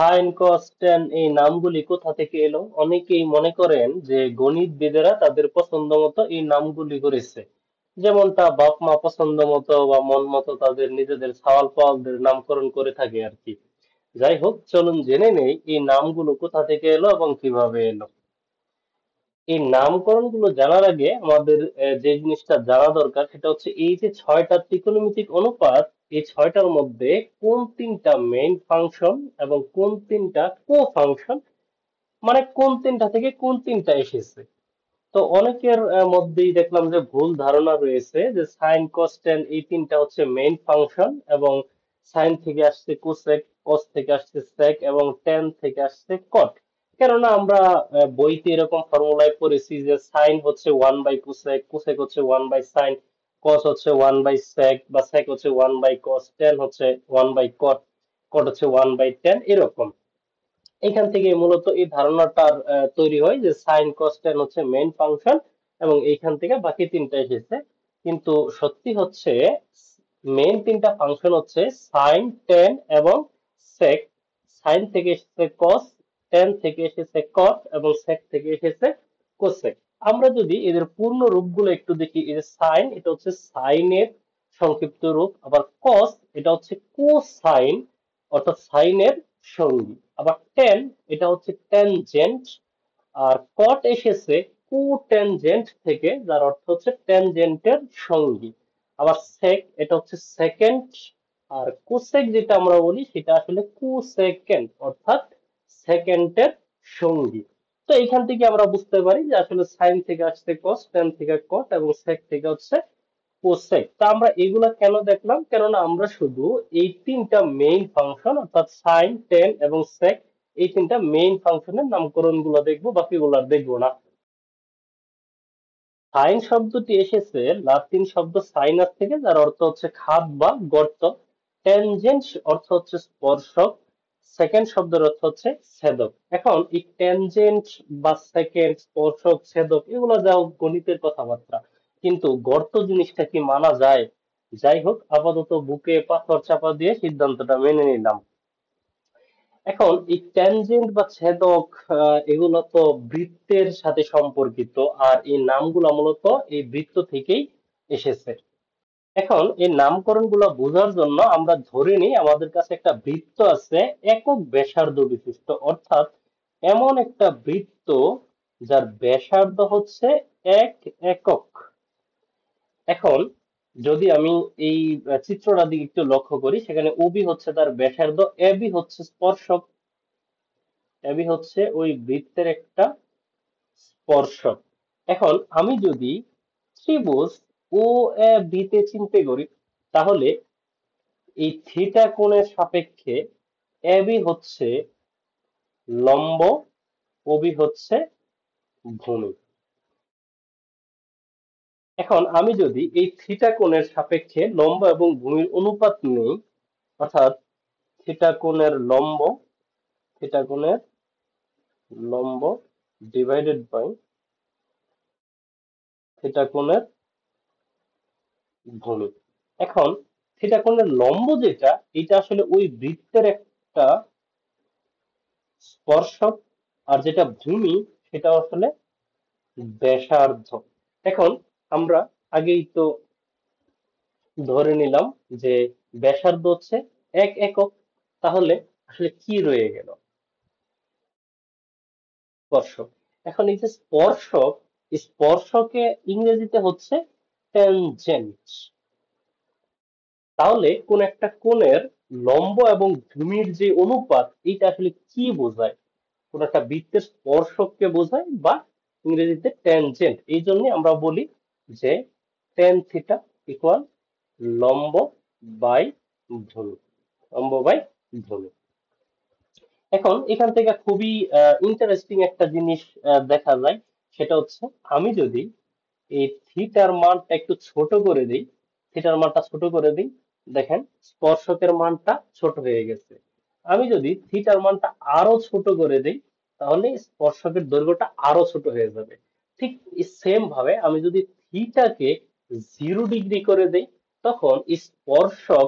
Sign কস tan এই নামগুলি কোথা থেকে এলো? অনেকেই মনে করেন যে গণিতবিদেরা তাদের পছন্দ মতো এই নামগুলি করেছে, যেমনটা বাপ মা পছন্দ মতো বা মন মতো তাদের নিজেদের ছাওয়াল পাওয়ালদের নামকরণ করে থাকে আর কি। যাই হোক, চলুন জেনে নেই এই নামগুলো কোথা থেকে এলো এবং কিভাবে এলো। এই নামকরণগুলো জানার আগে আমাদের যে জিনিসটা জানা দরকার সেটা হচ্ছে এই যে ছয়টা ত্রিকোণমিতিক অনুপাত, এই ছয়টার মধ্যে কোন তিনটা মেইন ফাংশন এবং কোন তিনটা কো ফাংশন, মানে কোন তিনটা থেকে কোন তিনটা এসেছে। তো অনেকের মধ্যেই দেখলাম যে ভুল ধারণা রয়েছে যে সাইন কস ট্যান এই তিনটা হচ্ছে মেইন ফাংশন, এবং সাইন থেকে আসছে কোসেক, কস থেকে আসছে সেক এবং ট্যান থেকে আসছে কট। কেননা আমরা বইতে এরকম ফর্মুলায় পড়েছি যে সাইন হচ্ছে 1/, কোসেক হচ্ছে 1/, কস হচ্ছে 1/, বা সেক হচ্ছে 1/, ট্যান হচ্ছে 1/, কট হচ্ছে 1/, এরকম। এখান থেকে মূলত এই ধারণাটার তৈরি হয় যে সাইন কস ট্যান হচ্ছে মেইন ফাংশন এবং এইখান থেকে বাকি তিনটা এসেছে। কিন্তু সত্যি হচ্ছে মেইন তিনটা ফাংশন হচ্ছে সাইন, ট্যান এবং সেক। সাইন থেকে এসেছে কস, ট্যান থেকে এসেছে কট এবং সেক থেকে এসেছে কোসেক। আমরা যদি এদের পূর্ণ রূপগুলো একটু দেখি, এই যে সাইন এটা হচ্ছে সাইনের সংক্ষিপ্ত রূপ, আবার কস এটা হচ্ছে কোসাইন অর্থাৎ সাইনের সঙ্গী, আবার ট্যান এটা হচ্ছে ট্যানজেন্ট, আর কট এসেছে কোট্যানজেন্ট থেকে যার অর্থ হচ্ছে ট্যানজেন্টের সঙ্গী, আবার সেক এটা হচ্ছে সেকেন্ড, আর কোসেক যেটা আমরা বলি সেটা আসলে কোসেকেন্ড অর্থাৎ সেকেন্ডের সঙ্গী। তো এইখান থেকে আমরা বুঝতে পারি যে আসলে সাইন থেকে আসছে কস, ট্যান থেকে কট এবং সেক থেকে হচ্ছে কোসেক। তা আমরা এগুলা কেন দেখলাম? কেননা আমরা শুধু এই তিনটা মেইন ফাংশন অর্থাৎ সাইন, ট্যান এবং সেক, এই তিনটা মেইন ফাংশনের নামকরণ গুলো দেখবো, বাকিগুলো আর দেখবো না। সাইন শব্দটি এসেছে লাতিন শব্দ সাইনাস থেকে, যার অর্থ হচ্ছে খাদ বা গর্ত। ট্যানজেন্ট অর্থ হচ্ছে স্পর্শক, সেকেন্ড শব্দের অর্থ হচ্ছে ছেদক। এখন এই ট্যানজেন্ট বা সেকেন্ড, স্পর্শক, ছেদক এগুলো যাও গণিতের কথাবার্তা, কিন্তু গর্ত জিনিসটা কি মানা যায়? যাই হোক, আপাতত বুকে পাথর চাপা দিয়ে সিদ্ধান্তটা মেনে নিলাম। এখন এই ট্যানজেন্ট বা ছেদক এগুলো তো বৃত্তের সাথে সম্পর্কিত, আর এই নামগুলো মূলত এই বৃত্ত থেকেই এসেছে। এখন এই নামকরণগুলো বোঝার জন্য আমরা ধরে নিই আমাদের কাছে একটা বৃত্ত আছে একক ব্যাসার্ধ বিশিষ্ট, অর্থাৎ এমন একটা বৃত্ত যার ব্যাসার্ধ হচ্ছে 1 একক। এখন যদি আমি এই চিত্রটা দিকে একটু লক্ষ্য করি, সেখানে ওবি হচ্ছে তার ব্যাসার্ধ, এবি হচ্ছে স্পর্শক, এবি হচ্ছে ওই বৃত্তের একটা স্পর্শক। এখন আমি যদি ত্রিভুজ ও এ বি তে চিন্তা করি, তাহলে এই থিটা কোণের সাপেক্ষে এবি হচ্ছে লম্ব, ওবি হচ্ছে ভূমি। এখন আমি যদি এই থিটা কোণের সাপেক্ষে লম্ব এবং ভূমির অনুপাত নিই, অর্থাৎ থিটা কোণের লম্ব, থিটা কোণের লম্ব ডিভাইডেড বাই থিটা কোণের ভূমি। এখন থিটা কোণের লম্ব যেটা, এটা আসলে ওই বৃত্তের একটা স্পর্শক, আর যেটা ভূমি সেটা আসলে ব্যাসার্ধ। এখন আমরা আগেই তো ধরে নিলাম যে ব্যাসার্ধ হচ্ছে 1 একক, তাহলে আসলে কি রয়ে গেল? স্পর্শক। এখন এই যে স্পর্শক, এই স্পর্শকে ইংরেজিতে হচ্ছে ট্যানজেন্ট। তাহলে কোন একটা কোণের লম্ব এবং ভূমির যে অনুপাত, এটা আসলে কি বোঝায়? কোন একটা বৃত্তের স্পর্শককে বোঝায়, বা ইংরেজিতে ট্যানজেন্ট। এই জন্য আমরা বলি যে ট্যান থিটা ইকুয়াল লম্ব বাই ভূমি, লম্ব বাই ভূমি। এখন এখান থেকে খুবই ইন্টারেস্টিং একটা জিনিস দেখা যায়, সেটা হচ্ছে আমি যদি এই থিটার মানটা একটু ছোট করে দিই, থিটার মানটা ছোট করে দিই, দেখেন স্পর্শকের মানটা ছোট হয়ে গেছে। আমি যদি থিটার মানটা আরো ছোট করে দিই, তাহলে স্পর্শকের দৈর্ঘ্যটা আরো ছোট হয়ে যাবে। ঠিক সেম ভাবে আমি যদি থিটাকে 0 ডিগ্রি করে দেই, তখন স্পর্শক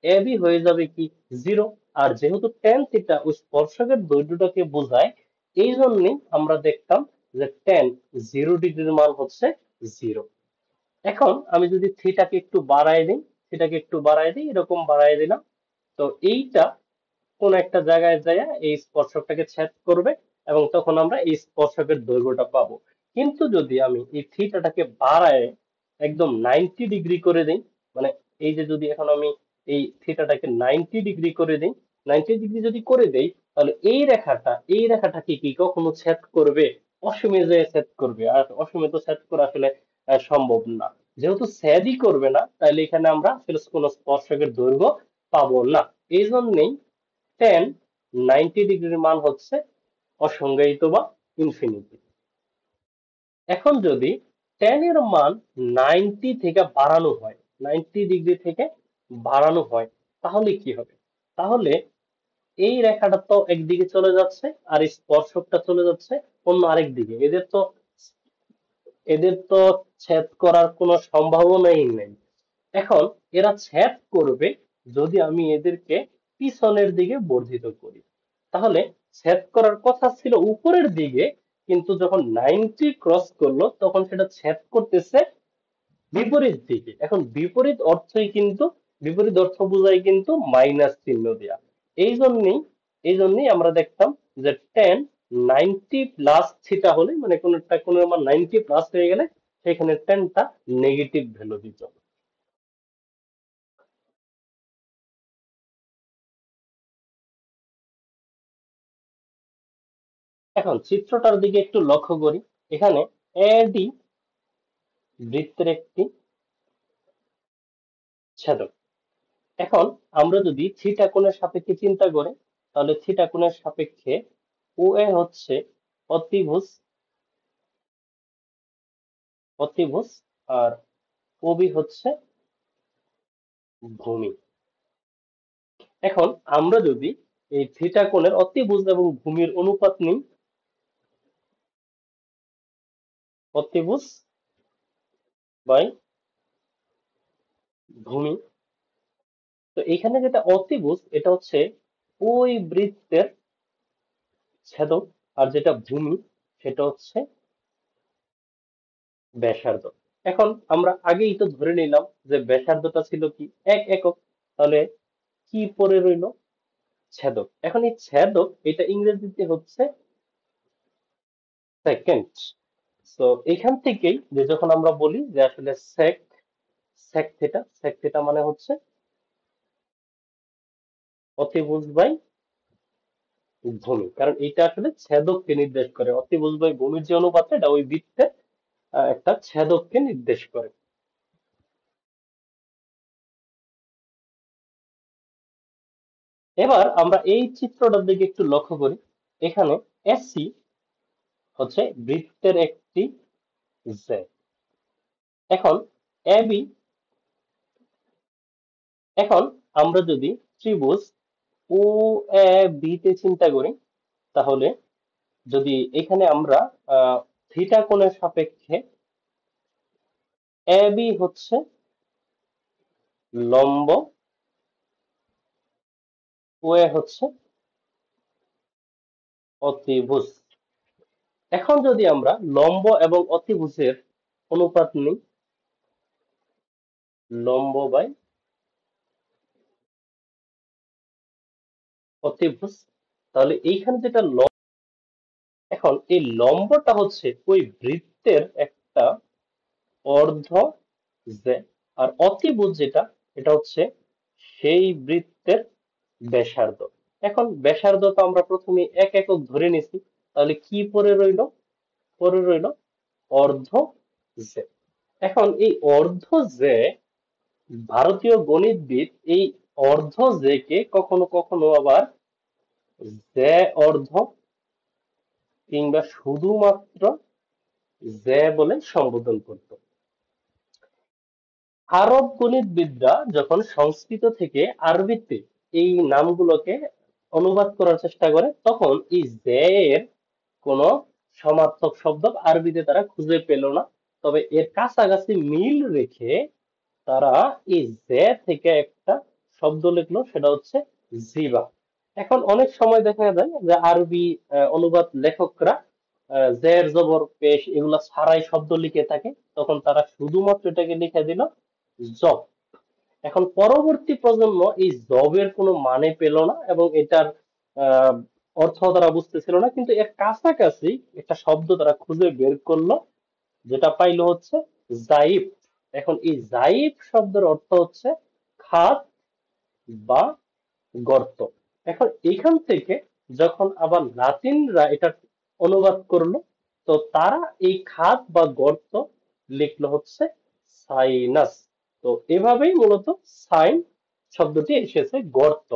এবি হয়ে যাবে কি 0, আর যেহেতু টেন থিটা ওই স্পর্শকের দৈর্ঘ্যটাকে বোঝায়, এই জন্যই আমরা দেখতাম যে টেন 0 ডিগ্রির মান হচ্ছে 0। এখন আমি যদি থিটাকে একটু বাড়ায় দিই, এরকম বাড়ায় দিলাম, তো এইটা কোন একটা জায়গায় যায় এই স্পর্শকটাকে ছেদ করবে, এবং তখন আমরা এই স্পর্শকের দৈর্ঘ্যটা পাবো। কিন্তু যদি আমি এই থিটাটাকে বাড়ায় একদম 90 ডিগ্রি করে দিই, মানে এই যে যদি এখন আমি এই থিটাটাকে 90 ডিগ্রি করে দিই, 90 ডিগ্রি যদি করে দেই, তাহলে এই রেখাটা কি কখনো ছেদ করবে? অসীমে যেয়ে ছেদ করবে, আর অসীমে তো ছেদ করা আসলে সম্ভব না। যেহেতু ছেদই করবে না, তাহলে এখানে আমরা আসলে কোনো স্পর্শকের দৈর্ঘ্য পাবো না। এই জন্যেই টেন 90 ডিগ্রির মান হচ্ছে অসংজ্ঞায়িত বা ইনফিনিটি। এখন যদি টেন এর মান 90 ডিগ্রি থেকে বাড়ানো হয়, তাহলে কি হবে? তাহলে এই রেখাটা তো একদিকে চলে যাচ্ছে, আর এই স্পর্শকটা চলে যাচ্ছে অন্য আরেক দিকে। এদের তো ছেদ করার কোনো সম্ভাবনাই নেই। এখন এরা ছেদ করবে যদি আমি এদেরকে পিছনের দিকে বর্ধিত করি। তাহলে ছেদ করার কথা ছিল উপরের দিকে, কিন্তু যখন 90 ক্রস করলো তখন সেটা ছেদ করতেছে বিপরীত দিকে। এখন বিপরীত অর্থ বোঝায় কিন্তু মাইনাস চিহ্ন দেয়া। এই জন্যই আমরা দেখতাম যে টেন 90 প্লাস থিটা হলে, মানে কোন মান 90 প্লাস হয়ে গেলে সেখানে টেনটা নেগেটিভ ভ্যালু দিত। এখন চিত্রটার দিকে একটু লক্ষ্য করি। এখানে এডি বৃত্তের একটি ছেদক। এখন আমরা যদি থিটা কোণের সাপেক্ষে চিন্তা করি, তাহলে থিটা কোণের সাপেক্ষে ও এ হচ্ছে অতিভুজ অতিভুজ আর ওবি হচ্ছে ভূমি। এখন আমরা যদি এই থিটা কোণের অতিভুজ এবং ভূমির অনুপাত নিই, অতিভুজ বাই ভূমি, তো এখানে যেটা অতিভুজ এটা হচ্ছে ওই বৃত্তের ছেদক, আর যেটা ভূমি সেটা হচ্ছে ব্যাসার্ধ। এখন আমরা আগেই তো ধরে নিলাম যে ব্যাসার্ধটা ছিল কি 1 একক, তাহলে কি পড়ে রইলো? ছেদক। এখন এই ছেদক এটা ইংরেজিতে হচ্ছে সেকেন্ড। তো এখান থেকেই যে যখন আমরা বলি যে আসলে সেক থিটা মানে হচ্ছে অতিভুজ বাই ভূমি, কারণ এটা আসলে ছেদককে নির্দেশ করে। অতিভুজ বাই ভূমির যে অনুপাত, এটা ওই বৃত্তের একটা ছেদককে নির্দেশ করে। এবার আমরা এই চিত্রটার দিকে একটু লক্ষ্য করি। এখানে এসি হচ্ছে বৃত্তের একটি জে। এখন এবি, এখন আমরা যদি ত্রিভুজ ও এ বি তে চিন্তা করি, তাহলে যদি এখানে আমরা থিটা কোণের সাপেক্ষে এ বি হচ্ছে লম্ব, ও এ হচ্ছে অতিভুজ। এখন যদি আমরা লম্ব এবং অতিভুজের অনুপাত নিই, লম্ব বাই অতিভুজ, তাহলে এইখানে যেটা এখন এই লম্বটা হচ্ছে ওই বৃত্তের একটা অর্ধ যে, আর অতিভুজ যেটা, এটা হচ্ছে সেই বৃত্তের ব্যাসার্ধ। এখন ব্যাসার্ধ তো আমরা প্রথমে 1 একক ধরে নিছি, তাহলে কি পরে রইল অর্ধ জে। এখন এই অর্ধ জে, ভারতীয় গণিতবিদ এই অর্ধ জে কে কখনো কখনো আবার জে অর্ধ কিংবা শুধুমাত্র জে বলে সম্বোধন করত। আরব গণিতবিদরা যখন সংস্কৃত থেকে আরবিতে এই নামগুলোকে অনুবাদ করার চেষ্টা করে, তখন এই জে এর কোনো সমার্থক শব্দ আরবিতে তারা খুঁজে পেল না। তবে এর কাছাকাছি মিল রেখে তারা এই জে থেকে একটা শব্দ লিখলো, সেটা হচ্ছে জিবা। এখন অনেক সময় দেখা যায় যে আরবি অনুবাদ লেখকরা জের জবর পেশ এগুলা ছাড়াই শব্দ লিখে থাকে, তখন তারা শুধুমাত্র এটাকে লিখে দিল জব। এখন পরবর্তী প্রজন্ম এই জবের কোনো মানে পেল না এবং এটার আহ, অর্থ তারা বুঝতেছিল না, কিন্তু এর কাছাকাছি একটা শব্দ তারা খুঁজে বের করলো, যেটা পাইলো হচ্ছে জাইব। এখন এই জাইব শব্দের অর্থ হচ্ছে খাত বা গর্ত। এখন এখান থেকে যখন আবার লাতিনরা এটা অনুবাদ করলো, তো তারা এই খাত বা গর্ত লিখলো হচ্ছে সাইনাস। তো এভাবেই মূলত সাইন শব্দটি এসেছে, গর্ত।